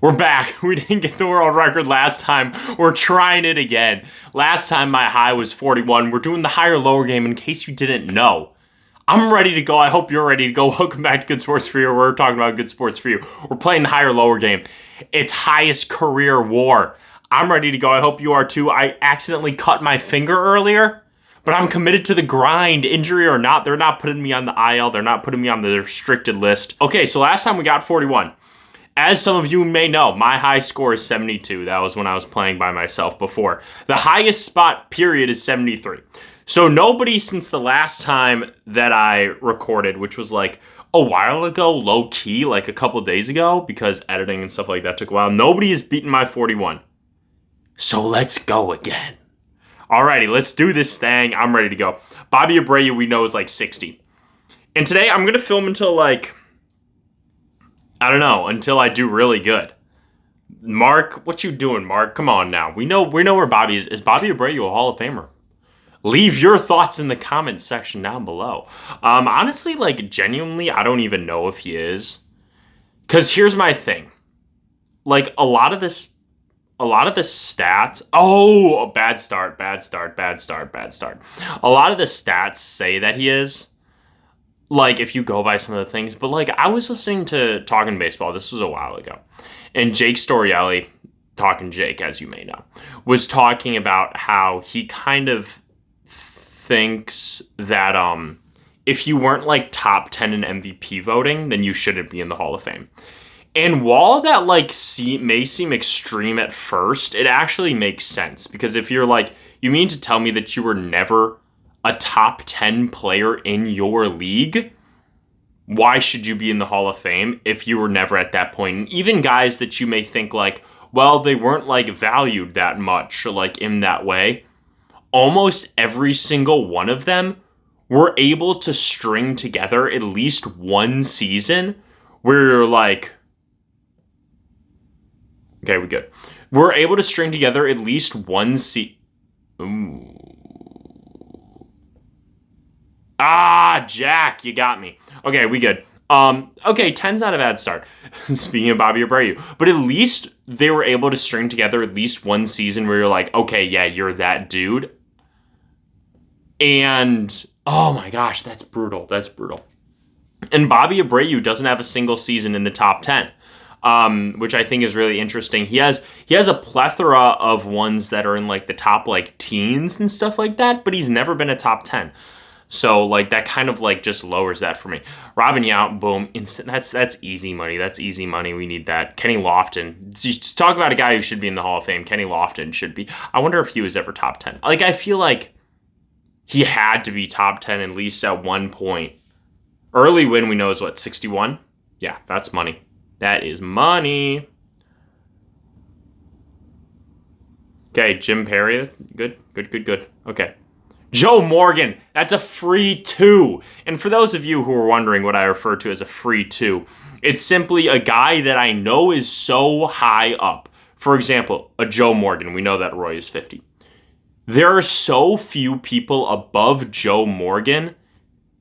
We're back. We didn't get the world record last time. We're trying it again. Last time my high was 41. We're doing the higher lower game in case you didn't know. I'm ready to go. I hope you're ready to go. Welcome back to Good Sports For You. We're talking about Good Sports For You. We're playing the higher lower game. It's highest career war. I'm ready to go. I hope you are too. I accidentally cut my finger earlier, but I'm committed to the grind. Injury or not, they're not putting me on the IL. They're not putting me on the restricted list. Okay, so last time we got 41. As some of you may know, my high score is 72. That was when I was playing by myself before. The highest spot, period, is 73. So nobody since the last time that I recorded, which was like a while ago, low key, like a couple days ago, because editing and stuff like that took a while, nobody has beaten my 41. So let's go again. Alrighty, let's do this thing. I'm ready to go. Bobby Abreu, we know, is like 60. And today I'm going to film until like, I don't know, until I do really good. Mark, what you doing, Mark? Come on now. We know where Bobby is. Is Bobby Abreu a Hall of Famer? Leave your thoughts in the comments section down below. Honestly, like, genuinely, I don't even know if he is. Because here's my thing. Like, a lot of the stats... Oh, bad start. A lot of the stats say that he is. Like, if you go by some of the things. But, like, I was listening to Talking Baseball. This was a while ago. And Jake Storielli, Talking Jake, as you may know, was talking about how he kind of thinks that if you weren't, like, top 10 in MVP voting, then you shouldn't be in the Hall of Fame. And while that, like, may seem extreme at first, it actually makes sense. Because if you're, like, you mean to tell me that you were never a top 10 player in your league, why should you be in the Hall of Fame if you were never at that point? And even guys that you may think like, well, they weren't like valued that much or like in that way, almost every single one of them were able to string together at least one season where you're like, okay, we good. We're able to string together at least one Ooh. Ah, Jack, you got me. Okay, we good. Okay, 10's not a bad start. Speaking of Bobby Abreu. But at least they were able to string together at least one season where you're like, okay, yeah, you're that dude. And, oh my gosh, that's brutal. And Bobby Abreu doesn't have a single season in the top 10. Which I think is really interesting. He has a plethora of ones that are in like the top like teens and stuff like that, but he's never been a top 10. So, like, that kind of, like, just lowers that for me. Robin Yount, boom. That's easy money. That's easy money. We need that. Kenny Lofton. Just talk about a guy who should be in the Hall of Fame. Kenny Lofton should be. I wonder if he was ever top 10. Like, I feel like he had to be top 10 at least at one point. Early win, we know, is what, 61? Yeah, that's money. That is money. Okay, Jim Perry. Good. Okay. Joe Morgan, that's a free 2. And for those of you who are wondering what I refer to as a free 2, it's simply a guy that I know is so high up. For example, a Joe Morgan. We know that Roy is 50. There are so few people above Joe Morgan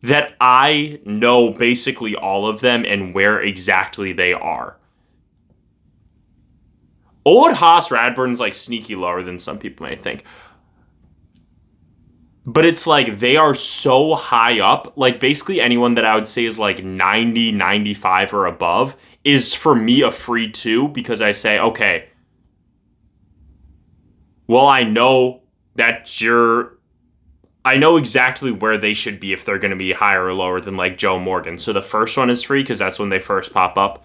that I know basically all of them and where exactly they are. Old Haas Radburn's like sneaky lower than some people may think. But it's like they are so high up, like basically anyone that I would say is like 90, 95 or above is for me a free 2 because I say, okay, well, I know exactly where they should be if they're going to be higher or lower than like Joe Morgan. So the first one is free because that's when they first pop up.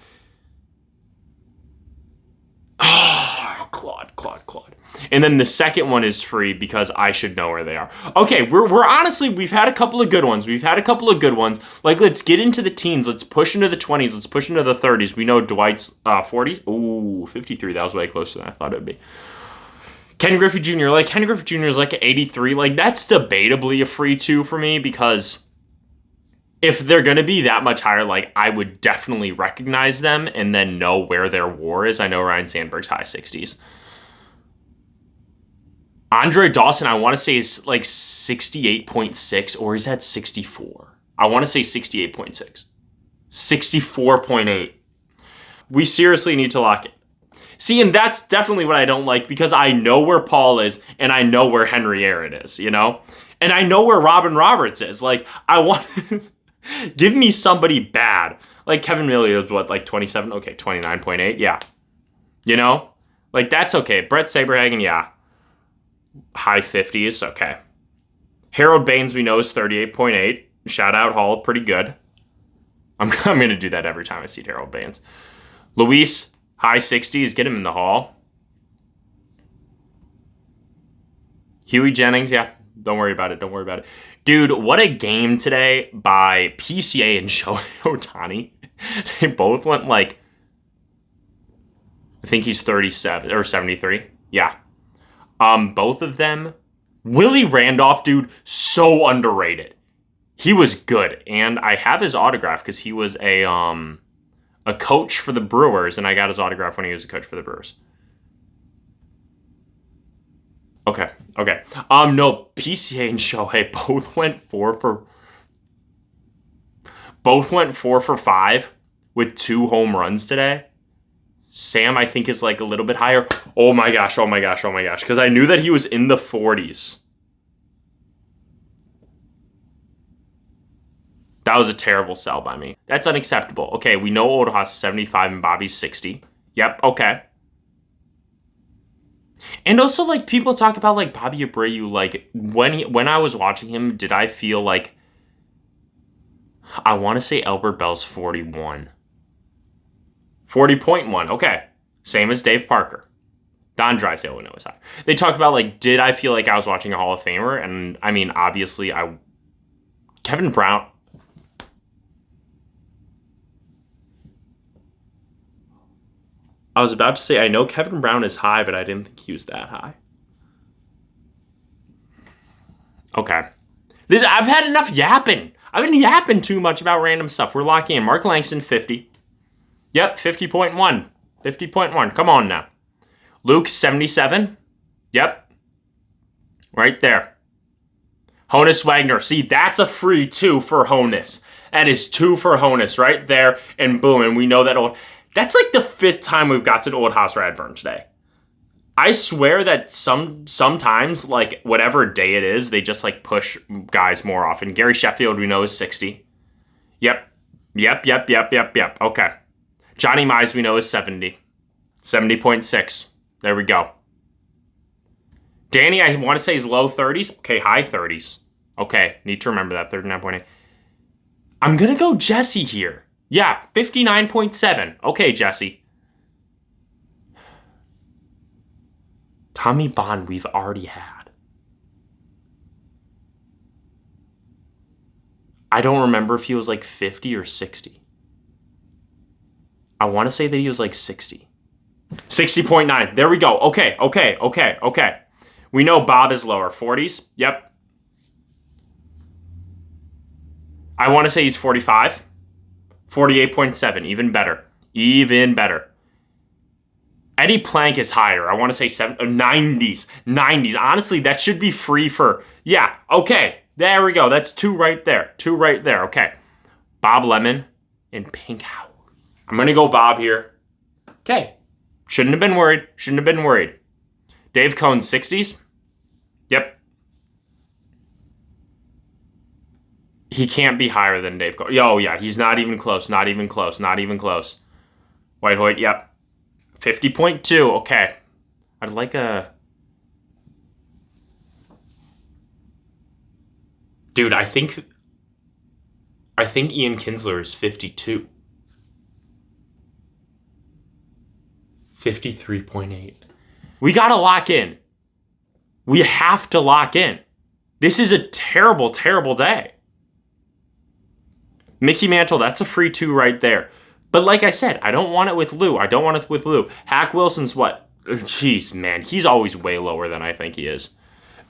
Oh, Claude. And then the second one is free because I should know where they are. Okay, we're honestly, we've had a couple of good ones. Like, let's get into the teens. Let's push into the 20s. Let's push into the 30s. We know Dwight's 40s. Ooh, 53. That was way closer than I thought it would be. Ken Griffey Jr. Like, Ken Griffey Jr. is like 83. Like, that's debatably a free 2 for me because if they're going to be that much higher, like, I would definitely recognize them and then know where their war is. I know Ryan Sandberg's high 60s. Andre Dawson, I want to say is like 68.6, or is that 64? I want to say 68.6. 64.8. We seriously need to lock it. See, and that's definitely what I don't like because I know where Paul is and I know where Henry Aaron is, you know? And I know where Robin Roberts is. Like, I want... Give me somebody bad. Like, Kevin Millio's what, like 27? Okay, 29.8? Yeah. You know? Like, that's okay. Brett Saberhagen, yeah. High 50s, okay. Harold Baines, we know, is 38.8. Shout out Hall, pretty good. I'm going to do that every time I see Harold Baines. Luis, high 60s, get him in the Hall. Huey Jennings, yeah. Don't worry about it. Don't worry about it. Dude, what a game today by PCA and Shohei Ohtani. They both went like, I think he's 37 or 73. Yeah. Both of them. Willie Randolph, dude, so underrated. He was good. And I have his autograph because he was a coach for the Brewers, and I got his autograph when he was a coach for the Brewers. Okay. No, PCA and Shohei both went 4 for 5 with 2 home runs today. Sam, I think, is like a little bit higher. Oh my gosh. Because I knew that he was in the 40s. That was a terrible sell by me. That's unacceptable. Okay, we know Oldhouse 75 and Bobby's 60. Yep, okay. And also, like, people talk about, like, Bobby Abreu, like, when I was watching him, did I feel like, I want to say Albert Bell's 41. 40.1, okay. Same as Dave Parker. Don Drysdale would know his high. They talk about, like, did I feel like I was watching a Hall of Famer? And, I mean, obviously, Kevin Brown... I was about to say, I know Kevin Brown is high, but I didn't think he was that high. Okay. I've had enough yapping. I've been yapping too much about random stuff. We're locking in. Mark Langston, 50. Yep, 50.1. 50.1. Come on now. Luke, 77. Yep. Right there. Honus Wagner. See, that's a free 2 for Honus. That is 2 for Honus right there. And boom, and we know that that's like the 5th time we've got to Old House Radburn today. I swear that sometimes, like, whatever day it is, they just, like, push guys more often. Gary Sheffield, we know, is 60. Yep. Okay. Johnny Mize, we know, is 70. 70.6. There we go. Danny, I want to say, is low 30s. Okay, high 30s. Okay, need to remember that, 39.8. I'm going to go Jesse here. Yeah, 59.7. Okay, Jesse. Tommy Bond, we've already had. I don't remember if he was like 50 or 60. I want to say that he was like 60. 60.9. There we go. Okay. We know Bob is lower. 40s. Yep. I want to say he's 45. 48.7, even better. Eddie Plank is higher. I want to say 90s. Honestly, that should be free for... Yeah, okay. There we go. That's 2 right there. Okay. Bob Lemon and Pink Howard. I'm going to go Bob here. Okay. Shouldn't have been worried. Dave Cohn, 60s. Yep. He can't be higher than Dave Cohn. Oh, yeah. He's not even close. White Hoyt, yep. 50.2. Okay. I'd like a... Dude, I think Ian Kinsler is 52. 53.8. We got to lock in. We have to lock in. This is a terrible, terrible day. Mickey Mantle, that's a free 2 right there. But like I said, I don't want it with Lou. Hack Wilson's what? Jeez, man. He's always way lower than I think he is.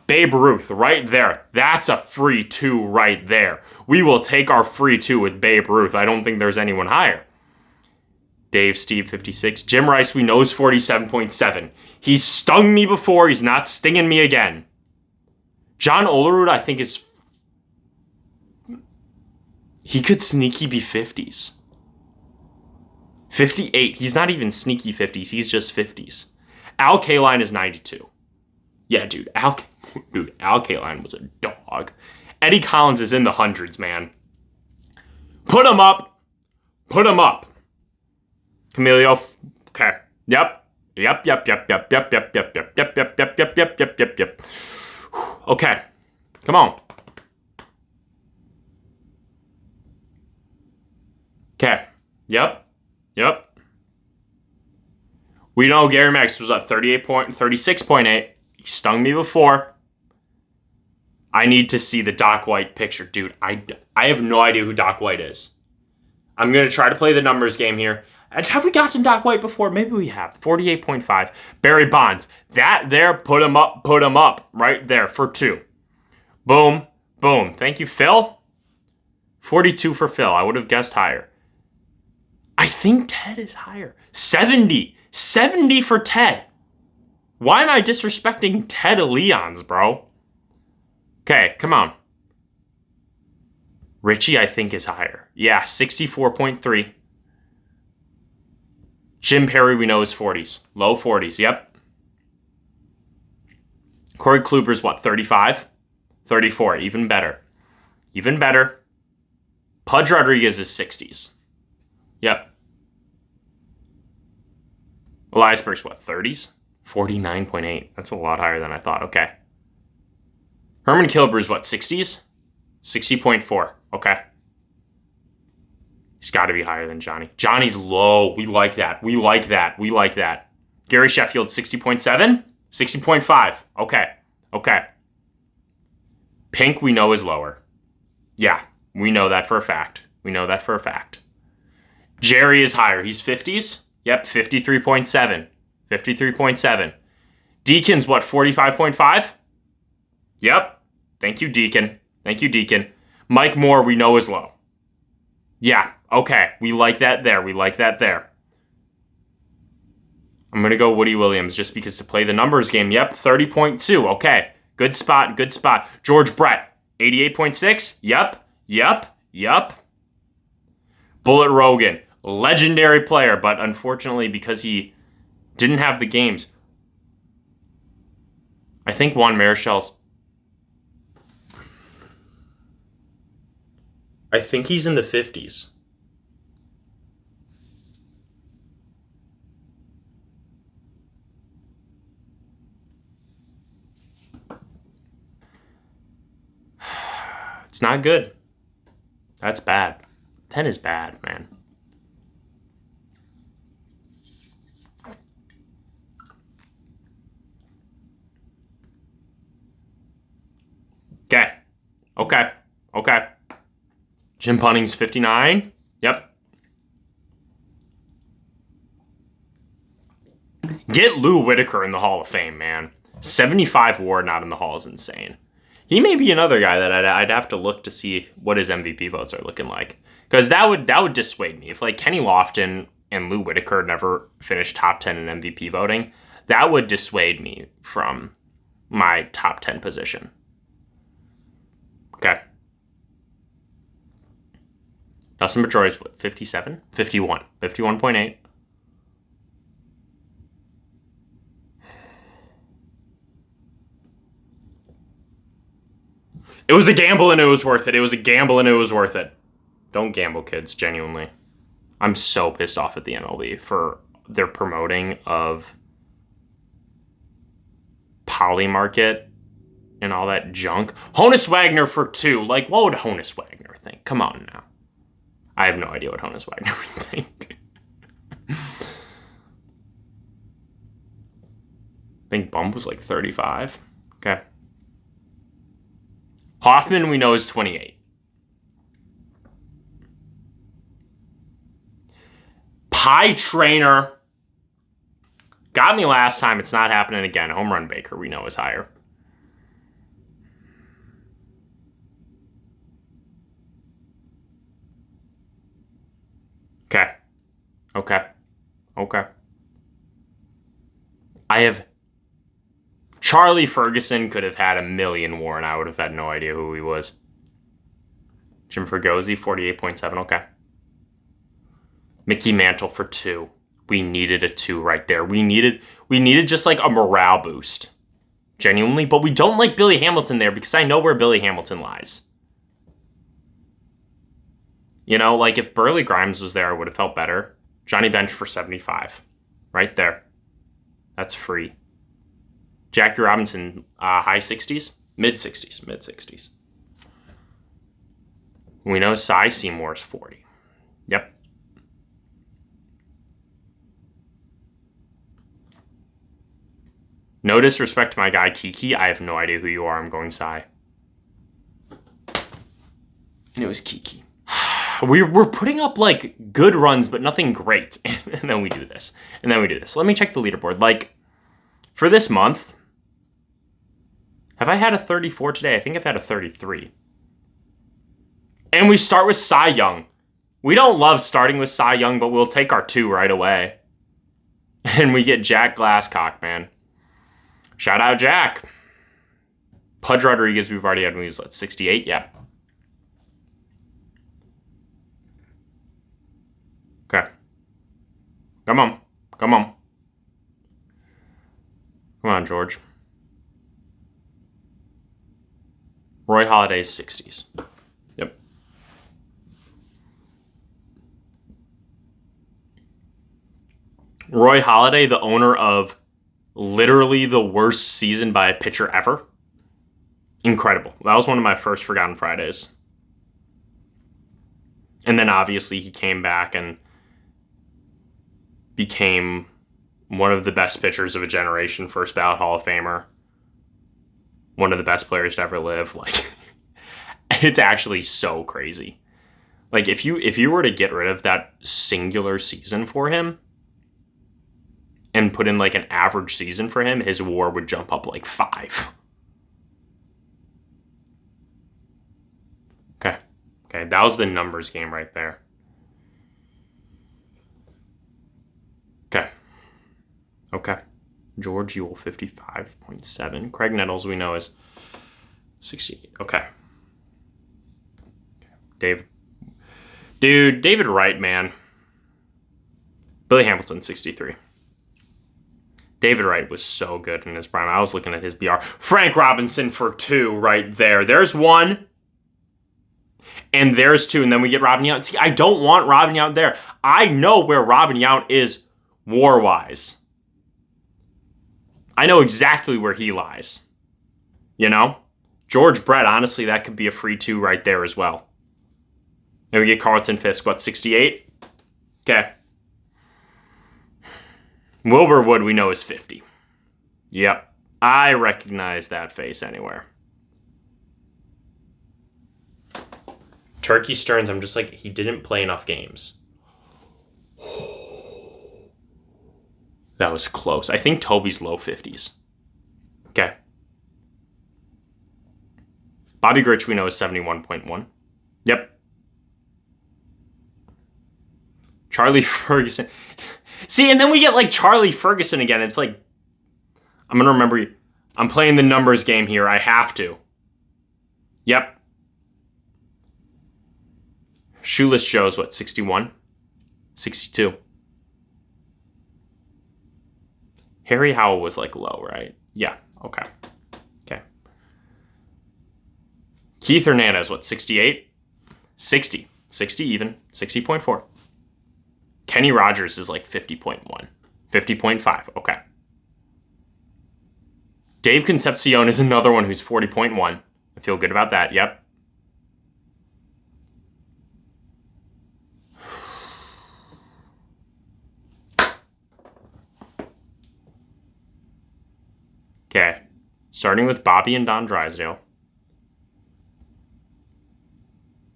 Babe Ruth, right there. That's a free 2 right there. We will take our free 2 with Babe Ruth. I don't think there's anyone higher. Dave Steve, 56. Jim Rice, we know, is 47.7. He's stung me before. He's not stinging me again. John Olerud, I think, is... He could sneaky be 50s. 58. He's not even sneaky 50s. He's just 50s. Al Kaline is 92. Yeah, dude. Al Kaline was a dog. Eddie Collins is in the hundreds, man. Put him up. Put him up. Camilio. Okay. Yep. Okay. Come on. Okay. Yep. We know Gary Max was at 36.8. He stung me before. I need to see the Doc White picture. Dude, I have no idea who Doc White is. I'm going to try to play the numbers game here. Have we gotten Doc White before? Maybe we have. 48.5. Barry Bonds. That there, put him up. Right there for 2. Boom. Thank you, Phil. 42 for Phil. I would have guessed higher. I think Ted is higher. 70. 70 for Ted. Why am I disrespecting Ted Leons, bro? Okay, come on. Richie, I think, is higher. Yeah, 64.3. Jim Perry, we know, is 40s. Low 40s, yep. Corey Kluber's what, 35? 34, even better. Pudge Rodriguez is 60s. Yep. Elias Burks, what, 30s? 49.8. That's a lot higher than I thought. Okay. Herman Kilber's what, 60s? 60.4. Okay. He's got to be higher than Johnny. Johnny's low. We like that. Gary Sheffield, 60.7? 60.5. Okay. Pink, we know, is lower. Yeah, we know that for a fact. Jerry is higher. He's 50s? Yep, 53.7. Deacon's what, 45.5? Yep. Thank you, Deacon. Mike Moore, we know, is low. Yeah, okay. We like that there. I'm going to go Woody Williams just because to play the numbers game. Yep, 30.2. Okay, good spot. George Brett, 88.6. Yep. Bullet Rogan, legendary player, but unfortunately because he didn't have the games. I think Juan Marichel's... I think he's in the 50s. It's not good. That's bad. 10 is bad, man. Okay. Jim Punning's 59. Yep. Get Lou Whitaker in the Hall of Fame, man. 75 WAR not in the Hall is insane. He may be another guy that I'd have to look to see what his MVP votes are looking like. Because that would dissuade me. If like Kenny Lofton and Lou Whitaker never finished top 10 in MVP voting, that would dissuade me from my top 10 position. Okay. Dustin Pedroia's 57? 51. 51.8. It was a gamble and it was worth it. Don't gamble, kids, genuinely. I'm so pissed off at the MLB for their promoting of Polymarket and all that junk. Honus Wagner for 2. Like, what would Honus Wagner think? Come on now. I have no idea what Honus Wagner would think. I think Bump was like 35. Okay. Hoffman, we know, is 28. Pie Trainer. Got me last time. It's not happening again. Home Run Baker, we know, is higher. Okay. I have... Charlie Ferguson could have had a million WAR, and I would have had no idea who he was. Jim Fregosi, 48.7. Okay. Mickey Mantle for 2. We needed a 2 right there. We needed just like a morale boost. Genuinely. But we don't like Billy Hamilton there because I know where Billy Hamilton lies. You know, like if Burley Grimes was there, I would have felt better. Johnny Bench for 75. Right there. That's free. Jackie Robinson, high 60s? Mid 60s. Mid 60s. We know Cy Seymour's 40. Yep. No disrespect to my guy Kiki. I have no idea who you are. I'm going Cy. And it was Kiki. We're putting up, like, good runs, but nothing great. And then we do this. And then we do this. Let me check the leaderboard. Like, for this month, have I had a 34 today? I think I've had a 33. And we start with Cy Young. We don't love starting with Cy Young, but we'll take our 2 right away. And we get Jack Glasscock, man. Shout out Jack. Pudge Rodriguez, we've already had when he was at 68. Yeah. Okay. Come on. Come on. Come on, George. Roy Halladay's 60s. Yep. Roy Halladay, the owner of literally the worst season by a pitcher ever. Incredible. That was one of my first Forgotten Fridays. And then obviously he came back and became one of the best pitchers of a generation, first ballot Hall of Famer. One of the best players to ever live. Like, it's actually so crazy. Like, if you were to get rid of that singular season for him and put in like an average season for him, his WAR would jump up like 5. Okay, that was the numbers game right there. Okay. George Ewell, 55.7. Craig Nettles, we know, is 68. Okay. David Wright, man. Billy Hamilton, 63. David Wright was so good in his prime. I was looking at his BR. Frank Robinson for 2 right there. There's 1. And there's 2. And then we get Robin Yount. See, I don't want Robin Yount there. I know where Robin Yount is war-wise. I know exactly where he lies. You know? George Brett, honestly, that could be a free 2 right there as well. And we get Carlton Fisk, what, 68? Okay. Wilbur Wood, we know, is 50. Yep. I recognize that face anywhere. Turkey Stearns, I'm just like, he didn't play enough games. That was close. I think Toby's low 50s. Okay. Bobby Grich, we know, is 71.1. Yep. Charlie Ferguson. See, and then we get like Charlie Ferguson again. It's like, I'm going to remember you. I'm playing the numbers game here. I have to. Yep. Shoeless Joe's what, 61? 62. Harry Howell was like low, right? Yeah, okay. Okay. Keith Hernandez, what, 68? 60. 60 even. 60.4. Kenny Rogers is like 50.1. 50.5. Okay. Dave Concepcion is another one who's 40.1. I feel good about that. Yep. Okay. Starting with Bobby and Don Drysdale.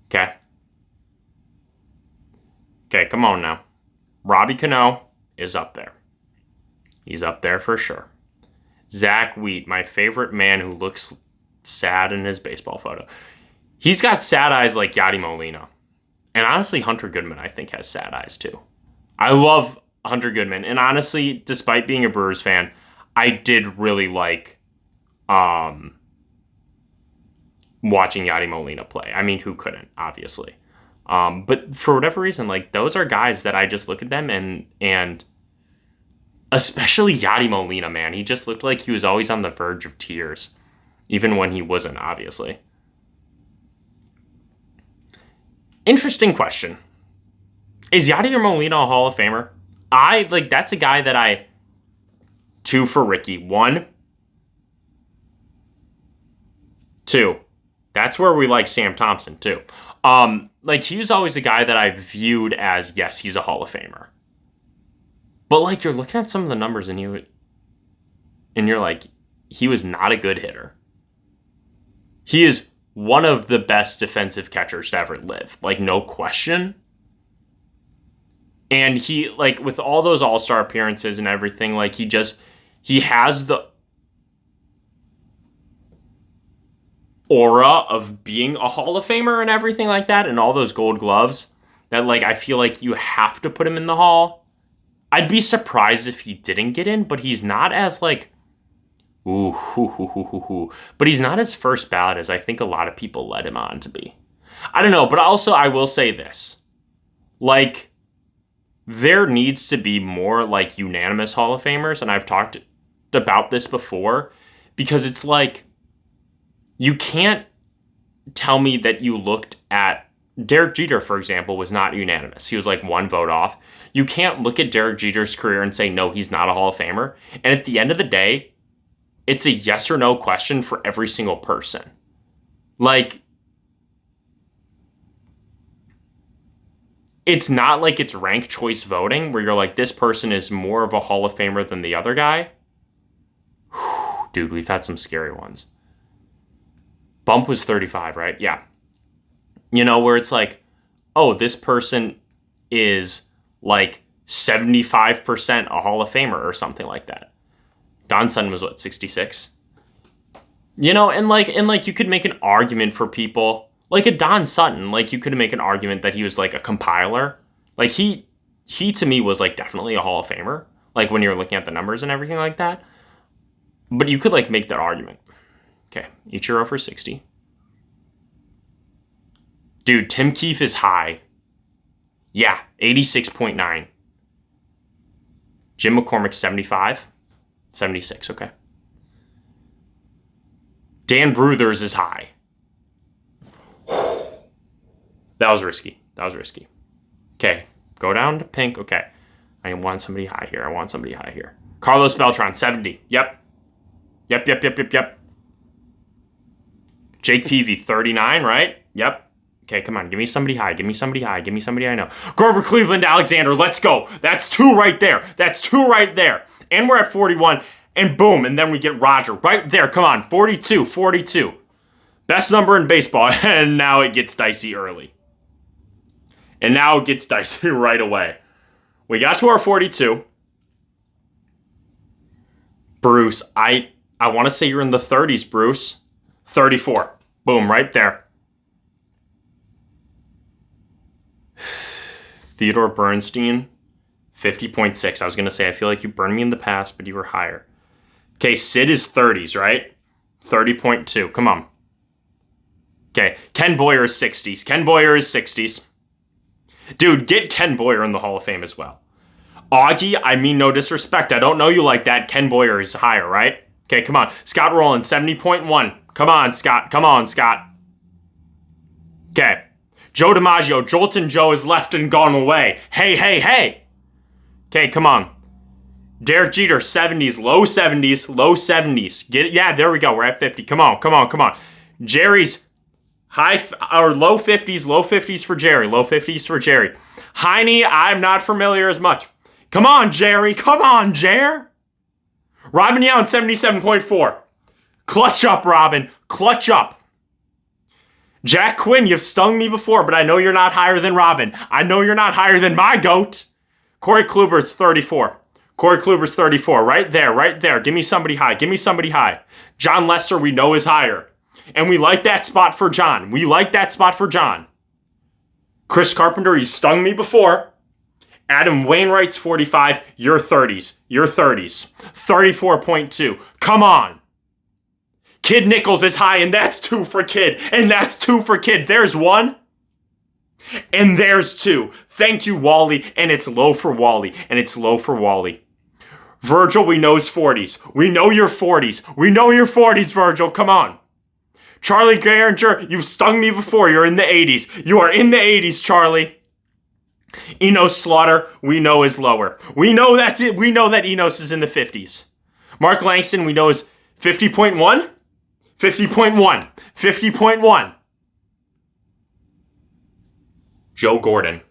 Okay. Okay, come on now. Robbie Cano is up there. He's up there for sure. Zach Wheat, my favorite man who looks sad in his baseball photo. He's got sad eyes like Yadi Molina. And honestly, Hunter Goodman, I think, has sad eyes too. I love Hunter Goodman. And honestly, despite being a Brewers fan, I did really like watching Yadi Molina play. I mean, who couldn't, obviously. But for whatever reason, like those are guys that I just look at them and especially Yadi Molina, man, he just looked like he was always on the verge of tears, even when he wasn't, obviously. Interesting question. Is Yadier Molina a Hall of Famer? That's a guy that I... 2 for Ricky. 1. 2. That's where we like Sam Thompson, too. He was always a guy that I viewed as, yes, he's a Hall of Famer. But, like, you're looking at some of the numbers and you're like, he was not a good hitter. He is one of the best defensive catchers to ever live. Like, no question. And he, like, with all those all-star appearances and everything, like, he has the aura of being a Hall of Famer and everything like that, and all those gold gloves that, like, I feel like you have to put him in the Hall. I'd be surprised if he didn't get in, but he's not as, like, but he's not as first ballot as I think a lot of people let him on to be. I don't know, but also I will say this. Like, there needs to be more, like, unanimous Hall of Famers, and I've talked about this before, because it's like, you can't tell me that you looked at Derek Jeter, for example, was not unanimous. He was like 1 vote off. You can't look at Derek Jeter's career and say, no, he's not a Hall of Famer. And at the end of the day, it's a yes or no question for every single person. Like, it's not like it's ranked choice voting where you're like, this person is more of a Hall of Famer than the other guy. Whew, dude, we've had some scary ones. Bump was 35, right? Yeah. You know, where it's like, oh, this person is like 75% a Hall of Famer or something like that. Don Sutton was what, 66? You know, and you could make an argument for people like a Don Sutton, like you could make an argument that he was like a compiler. Like he to me was like definitely a Hall of Famer, like when you're looking at the numbers and everything like that. But you could like make that argument. Okay, Ichiro for 60. Dude, Tim Keefe is high. Yeah, 86.9. Jim McCormick, 75. 76, okay. Dan Bruthers is high. That was risky. Okay, go down to pink. Okay, I want somebody high here. Carlos Beltran, 70. Yep. Jake Peavy, 39, right? Yep. Okay, come on. Give me somebody high. Give me somebody I know. Grover Cleveland Alexander, let's go. That's 2 right there. And we're at 41, and boom, and then we get Roger right there. Come on, 42. Best number in baseball, and now it gets dicey early. And now it gets dicey right away. We got to our 42. Bruce, I want to say you're in the 30s, Bruce. 34. Boom, right there. Theodore Bernstein, 50.6. I was going to say, I feel like you burned me in the past, but you were higher. Okay, Sid is 30s, right? 30.2. Come on. Okay, Ken Boyer is 60s. Dude, get Ken Boyer in the Hall of Fame as well. Augie, I mean no disrespect. I don't know you like that. Ken Boyer is higher, right? Okay, come on. Scott Rowland, 70.1. Come on, Scott. Okay. Joe DiMaggio, Jolton Joe is left and gone away. Hey. Okay, come on. Derek Jeter, 70s, low 70s. Get it? Yeah, there we go. We're at 50. Come on. Jerry's low 50s for Jerry. Heine, I'm not familiar as much. Come on, Jerry. Robin Yount, 77.4. Clutch up, Robin. Clutch up. Jack Quinn, you've stung me before, but I know you're not higher than Robin. I know you're not higher than my GOAT. Corey Kluber's 34. Right there. Give me somebody high. John Lester, we know is higher. And we like that spot for John. Chris Carpenter, you stung me before. Adam Wainwright's 45. Your 30s. 34.2. Come on. Kid Nichols is high, and that's 2 for Kid. There's 1. And there's 2. Thank you, Wally. And it's low for Wally. And it's low for Wally. Virgil, we know his 40s. We know your 40s. We know your 40s, Virgil. Come on. Charlie Garinger, you've stung me before. You're in the 80s. You are in the 80s, Charlie. Enos Slaughter, we know is lower. We know that's it. We know that Enos is in the 50s. Mark Langston, we know is 50.1? 50.1. 50.1. Joe Gordon.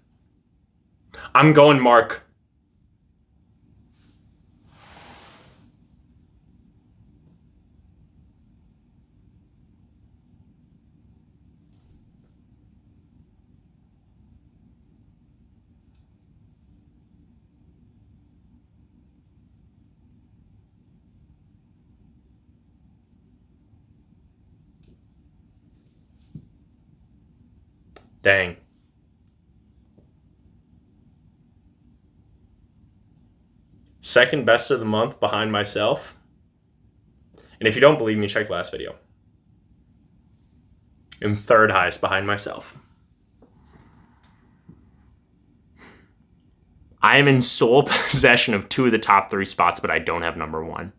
I'm going Mark. Dang. Second best of the month behind myself. And if you don't believe me, check the last video. And third highest behind myself. I am in sole possession of 2 of the top 3 spots, but I don't have number 1.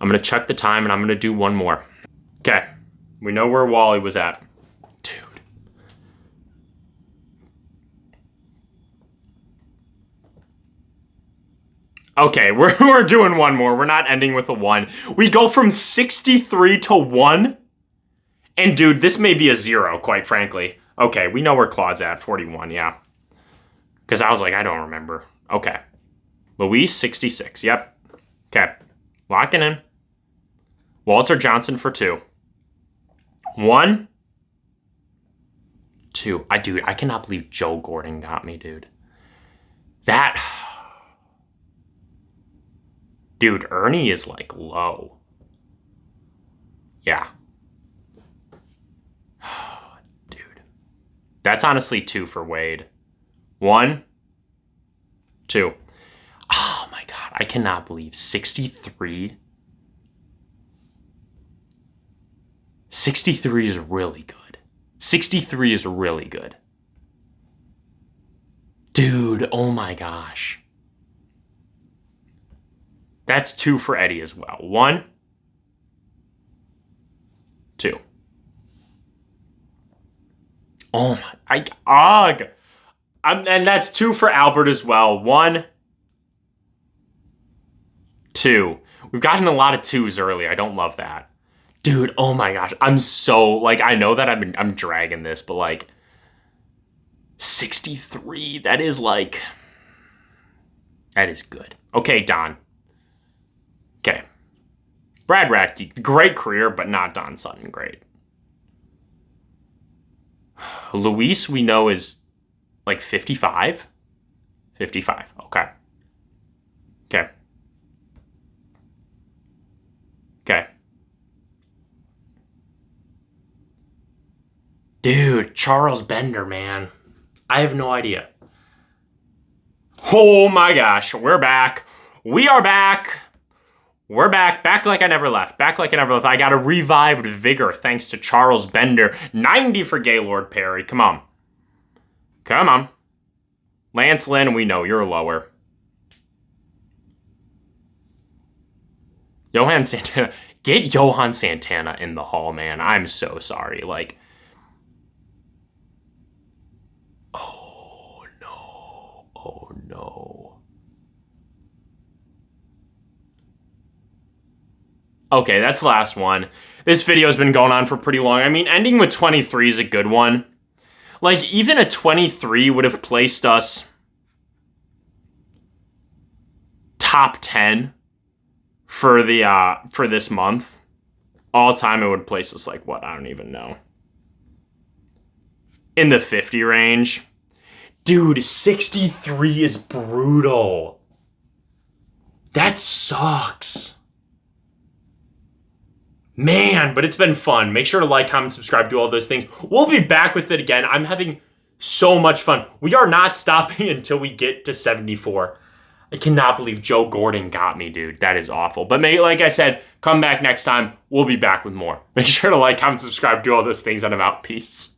I'm going to check the time and I'm going to do one more. Okay. We know where Wally was at. Dude. Okay, we're doing one more. We're not ending with a 1. We go from 63 to 1. And dude, this may be a 0, quite frankly. Okay, we know where Claude's at, 41, yeah. Because I was like, I don't remember. Okay. Luis, 66, yep. Okay, locking in. Walter Johnson for 2. 1, 2. Dude, I cannot believe Joe Gordon got me, dude. That... Dude, Ernie is, like, low. Yeah. Dude. That's honestly 2 for Wade. 1, 2. Oh, my God. I cannot believe 63. 63 is really good. 63 is really good. Dude, oh my gosh. That's 2 for Eddie as well. 1, 2. Oh my, and that's 2 for Albert as well. 1, 2. We've gotten a lot of 2s early. I don't love that. Dude, oh my gosh. I'm so, like, I know that I'm dragging this, but, like, 63, that is, like, that is good. Okay, Don. Okay. Brad Radke, great career, but not Don Sutton, great. Luis, we know, is, like, 55? 55, okay. Okay. Okay. Dude, Charles Bender, man. I have no idea. Oh my gosh, we're back. We are back. We're back. Back like I never left. Back like I never left. I got a revived vigor thanks to Charles Bender. 90 for Gaylord Perry. Come on. Come on. Lance Lynn, we know you're lower. Johan Santana. Get Johan Santana in the hall, man. I'm so sorry. Like, oh no. Oh no. Okay, that's the last one. This video has been going on for pretty long. I mean, ending with 23 is a good one. Like, even a 23 would have placed us top 10 for the for this month. All time, it would place us like, what? I don't even know. In the 50 range. Dude, 63 is brutal. That sucks. Man, but it's been fun. Make sure to like, comment, subscribe, do all those things. We'll be back with it again. I'm having so much fun. We are not stopping until we get to 74. I cannot believe Joe Gordon got me, dude. That is awful. But like I said, come back next time. We'll be back with more. Make sure to like, comment, subscribe, do all those things, and I'm out. Peace.